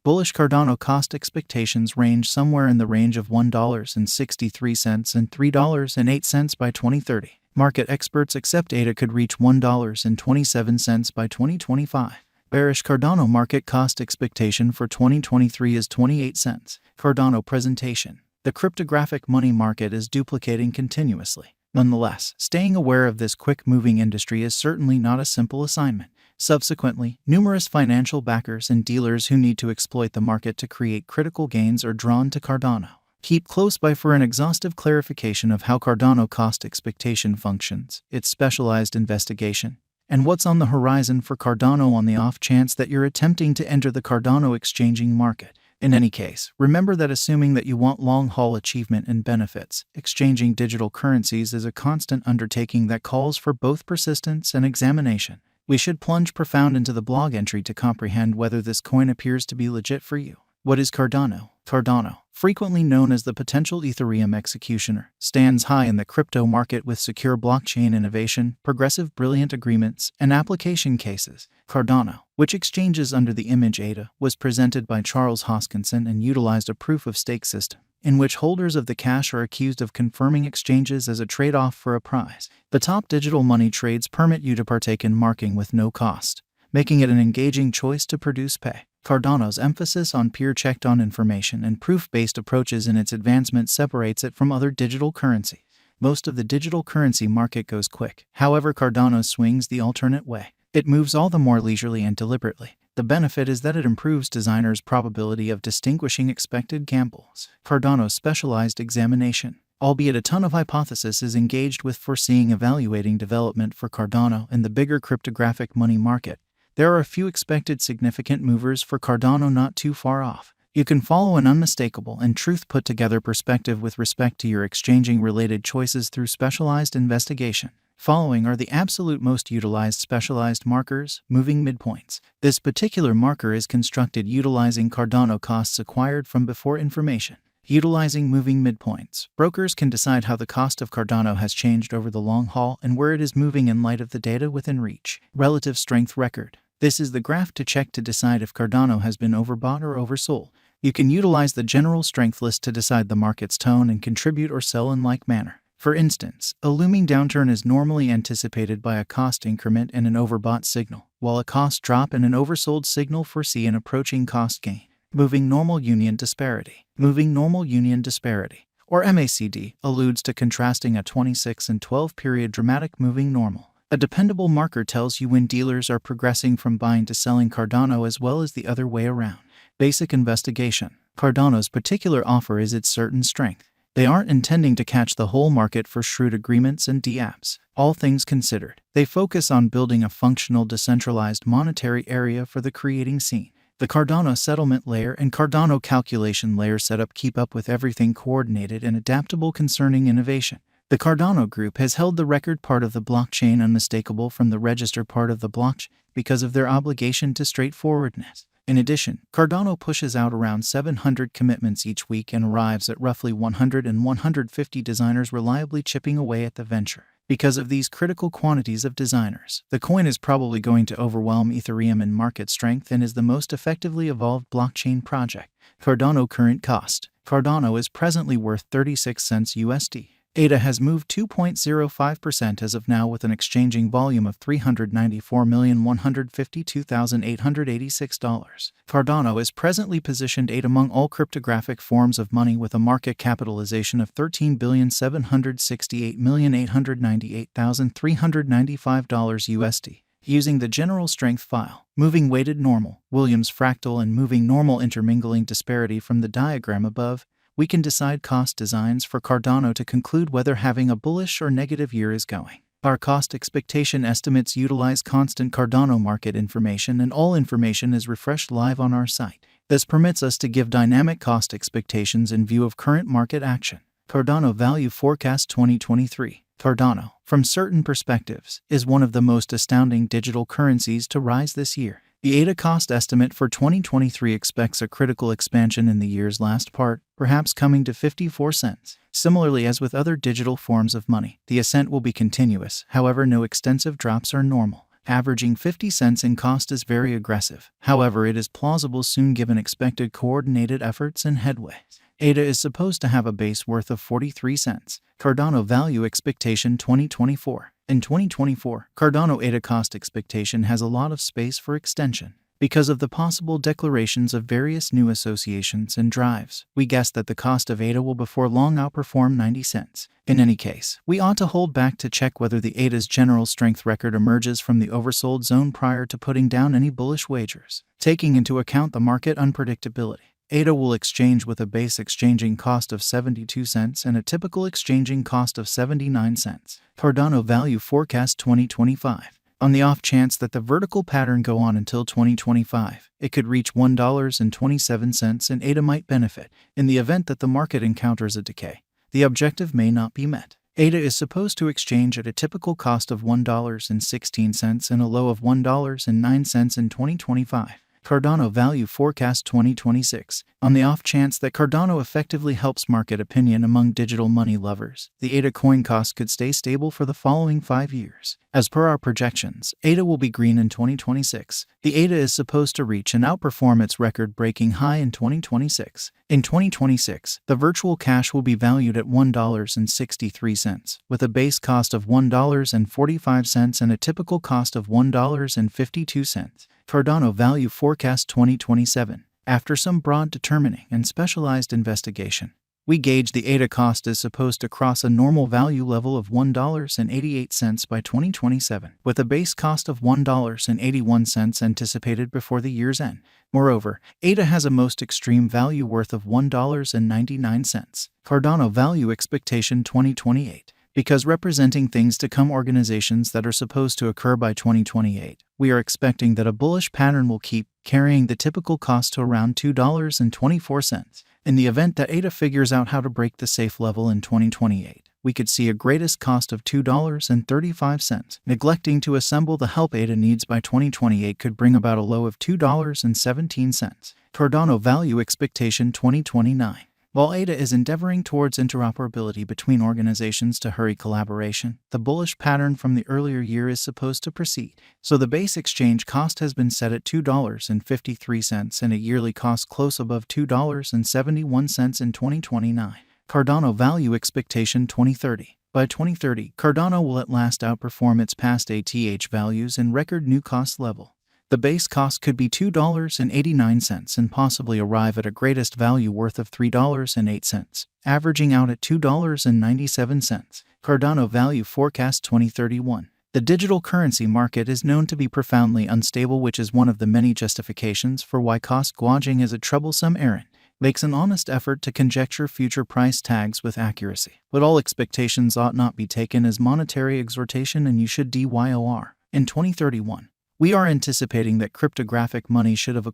Bullish Cardano cost expectations range somewhere in the range of $1.63 and $3.08 by 2030. Market experts accept ADA could reach $1.27 by 2025. Bearish Cardano market cost expectation for 2023 is 28 cents. Cardano presentation. The cryptographic money market is duplicating continuously. Nonetheless, staying aware of this quick-moving industry is certainly not a simple assignment. Subsequently, numerous financial backers and dealers who need to exploit the market to create critical gains are drawn to Cardano. Keep close by for an exhaustive clarification of how Cardano cost expectation functions, its specialized investigation, and what's on the horizon for Cardano on the off chance that you're attempting to enter the Cardano exchanging market. In any case, remember that assuming that you want long-haul achievement and benefits, exchanging digital currencies is a constant undertaking that calls for both persistence and examination. We should plunge profound into the blog entry to comprehend whether this coin appears to be legit for you. What is Cardano? Cardano, frequently known as the potential Ethereum executioner, stands high in the crypto market with secure blockchain innovation, progressive brilliant agreements, and application cases. Cardano, which exchanges under the image ADA, was presented by Charles Hoskinson and utilized a proof-of-stake system, in which holders of the cash are accused of confirming exchanges as a trade-off for a prize. The top digital money trades permit you to partake in marking with no cost, making it an engaging choice to produce pay. Cardano's emphasis on peer-checked-on information and proof-based approaches in its advancement separates it from other digital currencies. Most of the digital currency market goes quick. However, Cardano swings the alternate way. It moves all the more leisurely and deliberately. The benefit is that it improves designers' probability of distinguishing expected gambles. Cardano's specialized examination, albeit a ton of hypothesis is engaged with foreseeing evaluating development for Cardano in the bigger cryptographic money market. There are a few expected significant movers for Cardano not too far off. You can follow an unmistakable and truth-put-together perspective with respect to your exchanging-related choices through specialized investigation. Following are the absolute most utilized specialized markers, moving midpoints. This particular marker is constructed utilizing Cardano costs acquired from before information. Utilizing moving midpoints, brokers can decide how the cost of Cardano has changed over the long haul and where it is moving in light of the data within reach. Relative strength record. This is the graph to check to decide if Cardano has been overbought or oversold. You can utilize the general strength list to decide the market's tone and contribute or sell in like manner. For instance, a looming downturn is normally anticipated by a cost increment and an overbought signal, while a cost drop and an oversold signal foresee an approaching cost gain. Moving normal union disparity. Moving normal union disparity, or MACD, alludes to contrasting a 26 and 12 period dramatic moving normal. A dependable marker tells you when dealers are progressing from buying to selling Cardano as well as the other way around. Basic investigation. Cardano's particular offer is its certain strength. They aren't intending to catch the whole market for shrewd agreements and DApps. All things considered, they focus on building a functional decentralized monetary area for the creating scene. The Cardano settlement layer and Cardano calculation layer setup keep up with everything coordinated and adaptable concerning innovation. The Cardano group has held the record part of the blockchain unmistakable from the register part of the blockchain because of their obligation to straightforwardness. In addition, Cardano pushes out around 700 commitments each week and arrives at roughly 100 and 150 designers reliably chipping away at the venture. Because of these critical quantities of designers, the coin is probably going to overwhelm Ethereum in market strength and is the most effectively evolved blockchain project. Cardano current cost. Cardano is presently worth 36 cents USD. ADA has moved 2.05% as of now with an exchanging volume of $394,152,886. Cardano is presently positioned 8th among all cryptographic forms of money with a market capitalization of $13,768,898,395 USD. Using the general strength file, moving weighted normal, Williams fractal and moving normal intermingling disparity from the diagram above, we can decide cost designs for Cardano to conclude whether having a bullish or negative year is going. Our cost expectation estimates utilize constant Cardano market information, and all information is refreshed live on our site. This permits us to give dynamic cost expectations in view of current market action. Cardano Value Forecast 2023. Cardano, from certain perspectives, is one of the most astounding digital currencies to rise this year. The ADA cost estimate for 2023 expects a critical expansion in the year's last part, perhaps coming to 54 cents. Similarly, as with other digital forms of money, the ascent will be continuous, however no extensive drops are normal. Averaging 50 cents in cost is very aggressive. However, it is plausible soon given expected coordinated efforts and headway. ADA is supposed to have a base worth of 43 cents. Cardano Value Expectation 2024. In 2024, Cardano ADA cost expectation has a lot of space for extension. Because of the possible declarations of various new associations and drives, we guess that the cost of ADA will before long outperform 90 cents. In any case, we ought to hold back to check whether the ADA's general strength record emerges from the oversold zone prior to putting down any bullish wagers. Taking into account the market unpredictability, ADA will exchange with a base exchanging cost of 72 cents and a typical exchanging cost of 79 cents. Cardano Value Forecast 2025. On the off chance that the vertical pattern go on until 2025, it could reach $1.27 and ADA might benefit. In the event that the market encounters a decay, the objective may not be met. ADA is supposed to exchange at a typical cost of $1.16 and a low of $1.09 in 2025. Cardano Value Forecast 2026. On the off chance that Cardano effectively helps market opinion among digital money lovers, the ADA coin cost could stay stable for the following 5 years. As per our projections, ADA will be green in 2026. The ADA is supposed to reach and outperform its record-breaking high in 2026. In 2026, the virtual cash will be valued at $1.63, with a base cost of $1.45 and a typical cost of $1.52. Cardano Value Forecast 2027. After some broad determining and specialized investigation, we gauge the ADA cost is supposed to cross a normal value level of $1.88 by 2027, with a base cost of $1.81 anticipated before the year's end. Moreover, ADA has a most extreme value worth of $1.99. Cardano Value Expectation 2028. Because representing things to come organizations that are supposed to occur by 2028, we are expecting that a bullish pattern will keep carrying the typical cost to around $2.24. In the event that ADA figures out how to break the safe level in 2028, we could see a greatest cost of $2.35. Neglecting to assemble the help ADA needs by 2028 could bring about a low of $2.17. Cardano Value Expectation 2029. While ADA is endeavoring towards interoperability between organizations to hurry collaboration, the bullish pattern from the earlier year is supposed to proceed. So the base exchange cost has been set at $2.53 and a yearly cost close above $2.71 in 2029. Cardano Value Expectation 2030. By 2030, Cardano will at last outperform its past ATH values and record new cost level. The base cost could be $2.89 and possibly arrive at a greatest value worth of $3.08, averaging out at $2.97. Cardano Value Forecast 2031. The digital currency market is known to be profoundly unstable, which is one of the many justifications for why cost gouging is a troublesome errand. Makes an honest effort to conjecture future price tags with accuracy. But all expectations ought not be taken as monetary exhortation, and you should DYOR. In 2031, we are anticipating that cryptographic money should have